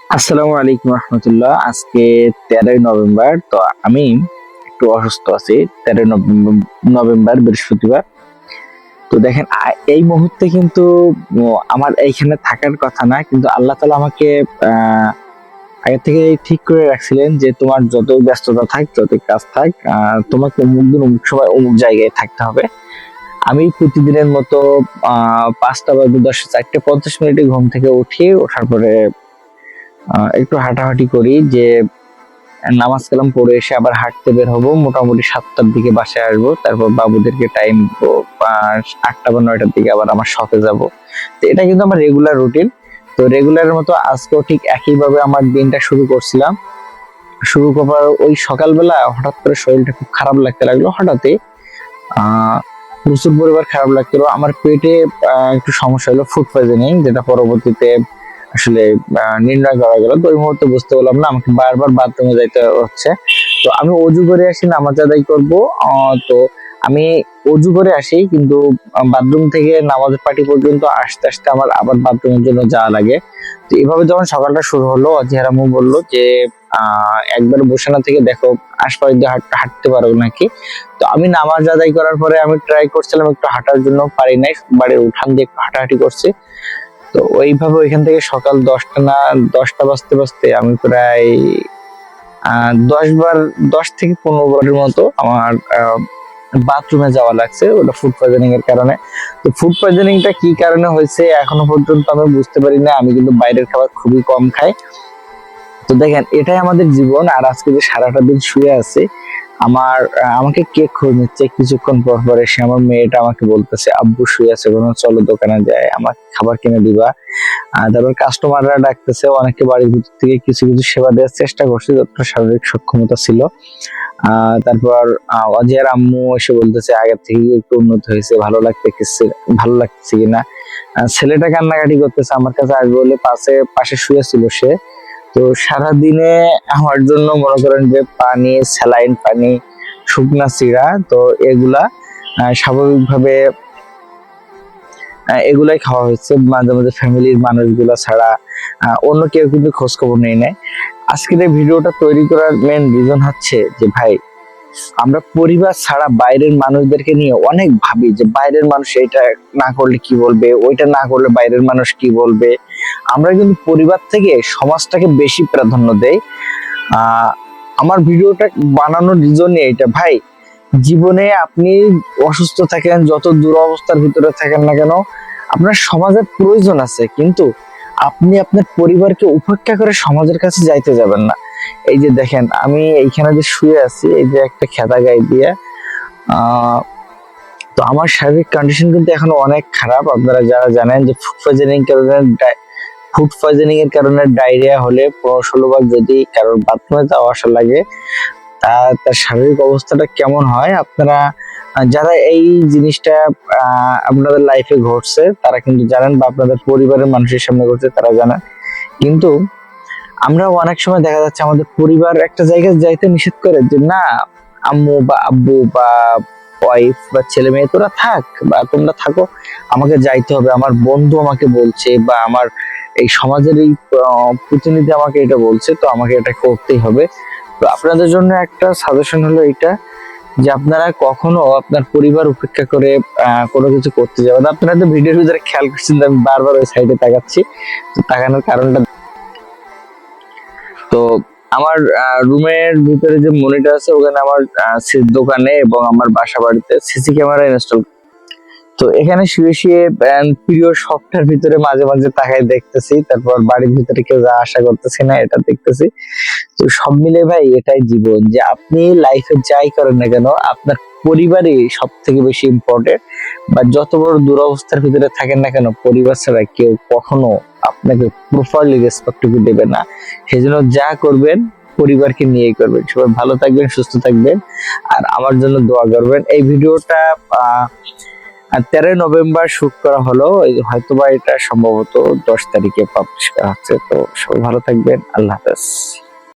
আসসালামু আলাইকুম রহমতুল্লাহ। আজকে 13ই নভেম্বর। তো আমি একটু অসুস্থ আছি। 13ই নভেম্বর বৃহস্পতিবার। তো দেখেন, এই মুহূর্তে কিন্তু আমার এইখানে থাকার কথা না, কিন্তু আল্লাহ তাআলা আমাকে আহ, আগে থেকে ঠিক করে রাখছিলেন যে তোমার যতই ব্যস্ততা থাক, যতই কাজ থাক, তোমাকে অমুক দিন অমুক সময় অমুক জায়গায় থাকতে হবে। আমি প্রতিদিনের মতো 5টা বা 4:50 ঘুম থেকে উঠি। ওঠার পরে একটু হাঁটাহাঁটি করি, যে নামাজ কালাম পড়ে এসে আবার হাঁটতে বের হবো। মোটামুটি 7টার দিকে বাসায় আসবো। তারপর বাবুদেরকে টাইম 8টা বা 9টার দিকে আবার আমার শপে যাব। তো এটা কিন্তু আমার রেগুলার রুটিন। তো রেগুলারের মতো আজকেও ঠিক একইভাবে আমার দিনটা শুরু করছিলাম। শুরু করার ওই সকালবেলা হঠাৎ করে শরীরটা খুব খারাপ লাগতে লাগলো। হঠাৎই আহ প্রচুর পরিমাণ খারাপ লাগছিল। আমার পেটে একটু সমস্যা হলো, ফুড পয়জনিং, যেটা পরবর্তীতে আসলে নির্ণয় করা গেল। তো ওই মুহূর্তে বুঝতে পারলাম না, আমাকে বারবার বাথরুমে যাইতে হচ্ছে। তো আমি অজু করে আসি, নামাজ আদায় করবো। তো আমি অজু করে আসি, কিন্তু বাথরুম থেকে নামাজের পার্টি পর্যন্ত আসতে আসতে আমার আবার বাথরুমের জন্য যাওয়া লাগে। তো এভাবে যখন সকালটা শুরু হলো, অজিহার আম্মু বললো যে একবার বসে না থেকে দেখো আশপাশ দিয়ে হাঁটতে পারো নাকি। তো আমি নামাজ আদায় করার পরে আমি ট্রাই করছিলাম একটু হাঁটার জন্য, পারি নাই। বাড়ির উঠান দিয়ে একটু হাঁটাহাঁটি করছি। তো ওইভাবে ওইখান থেকে সকাল 10টা বাজতে বাজতে আমি প্রায় 10 থেকে 15 বারের মতো আমার বাথরুমে যাওয়া লাগছে, ওটা ফুড পয়জনিং এর কারণে। তো ফুড পয়জনিংটা কি কারণে হয়েছে এখনো পর্যন্ত আমি বুঝতে পারি না। আমি কিন্তু বাইরের খাবার খুবই কম খাই। তো দেখেন, এটাই আমাদের জীবন। আর আজকে যে সারাটা দিন শুয়ে আছে, আমাকে কে খোঁজ নিচ্ছে কিছুক্ষণ পর পর এসে। আমার মেয়েটা আমাকে বলতেছে, আব্বু শুয়ে আছে, কোনো চলো দোকানে যায়, আমার খাবার কিনে দিবা। তারপর কাস্টমাররা ডাকতেছে, অনেকে বাড়ির ভিতর থেকে কিছু কিছু সেবা দেওয়ার চেষ্টা করছে যতটা শারীরিক সক্ষমতা ছিল। তারপর অজিয়ার আম্মু এসে বলতেছে আগের থেকে একটু উন্নত হয়েছে, ভালো লাগতেছে কিনা। ছেলেটা কান্নাকাটি করতেছে, আমার কাছে আসবে বলে পাশে পাশে শুয়ে ছিল সে। তো সারাদিনে আমার জন্য মনে করেন যে পানি, স্যালাইন পানি, শুকনা চিড়া, তো এগুলা স্বাভাবিকভাবে এগুলাই খাওয়া হয়েছে। মাঝে মাঝে ফ্যামিলির মানুষগুলা ছাড়া অন্য কেউ কিন্তু খোঁজ খবর নেই নাই। আজকের এই ভিডিওটা তৈরি করার মেন রিজন হচ্ছে যে ভাই, আমরা পরিবার ছাড়া বাইরের মানুষদেরকে নিয়ে অনেক ভাবি যে বাইরের মানুষ এটা না করলে কি বলবে, ওইটা না করলে বাইরের মানুষ কি বলবে। আমরা কিন্তু পরিবার থেকে সমাজটাকে বেশি প্রাধান্য দেই। আহ আমার ভিডিওটা বানানোর রিজনই এটা ভাই। জীবনে আপনি অসুস্থ থাকেন, যত দুরবস্থার ভিতরে থাকেন না কেন, আপনার সমাজের প্রয়োজন আছে, কিন্তু আপনি আপনার পরিবারকে উপেক্ষা করে সমাজের কাছে যাইতে যাবেন না। এই যে দেখেন, আমি এইখানে যে শুয়ে আছি, এই যে একটা খেদা গায়ে দিয়ে, আহ তো আমার শারীরিক কন্ডিশন কিন্তু এখনো অনেক খারাপ। আপনারা যারা জানেন যে ফুড পয়জনিং এর কারণে ডায়রিয়া হলে 15-16 বার যদি কারোর বাথরুমে যাওয়া আসা লাগে, তার শারীরিক অবস্থাটা কেমন হয়, আপনারা যারা এই জিনিসটা আপনাদের লাইফে ঘটছে তারা কিন্তু জানেন, বা আপনাদের পরিবারের মানুষের সামনে ঘটছে তারা জানেন। কিন্তু আমরা অনেক সময় দেখা যাচ্ছে আমাদের পরিবার একটা জায়গায় যাইতে নিষেধ করে যে না, আম্মু বা আব্বু বা ওয়াইফ বা ছেলে মেয়ে তোরা থাক বা তোমরা থাকো, আমাকে যাইতে হবে, আমার বন্ধু আমাকে বলছে, বা আমার এই সমাজের এই প্রতিনিধি আমাকে এটা বলছে, তো আমাকে এটা করতেই হবে। তো আপনাদের জন্য একটা সাজেশন হলো এটা, যে আপনারা কখনো আপনার পরিবার উপেক্ষা করে কোনো কিছু করতে যাবেন। আপনারা তো ভিডিওর ভিতরে খেয়াল করছেন যে আমি বারবার ওই সাইডে তাকাচ্ছি। তো তাকানোর কারণটা, তো আমার রুমের ভিতরে যে মনিটর আছে ওখানে আমার দোকানে এবং আমার বাসা বাড়িতে সিসি ক্যামেরা ইনস্টল। তো এখানে শুয়ে শুয়ে প্রিয় শপটার ভিতরে মাঝে মাঝে তাকাই দেখতেছি, তারপর বাড়ির ভিতরে কেউ যা আশা করতেছি না এটা দেখতেছি। তো সব মিলে ভাই এটাই জীবন, যে আপনি লাইফে যাই করেন না কেন, আপনার পরিবারই সব থেকে বেশি ইম্পর্টেন্ট। বা যত বড় দুরবস্থার ভিতরে থাকেন না কেন, পরিবার ছাড়া কেউ কখনো আপনাকে প্রপারলি রেসপেক্টটুকু দেবে না। সেই জন্য যা করবেন পরিবারকে নিয়েই করবেন। সবাই ভালো থাকবেন, সুস্থ থাকবেন, আর আমার জন্য দোয়া করবেন। এই ভিডিওটা 13ই নভেম্বর শুট করা হলো, হয়তোবা এটা সম্ভবত 10 তারিখে পাবলিশ করা হচ্ছে। তো সবাই ভালো থাকবেন, আল্লাহ হাফেজ।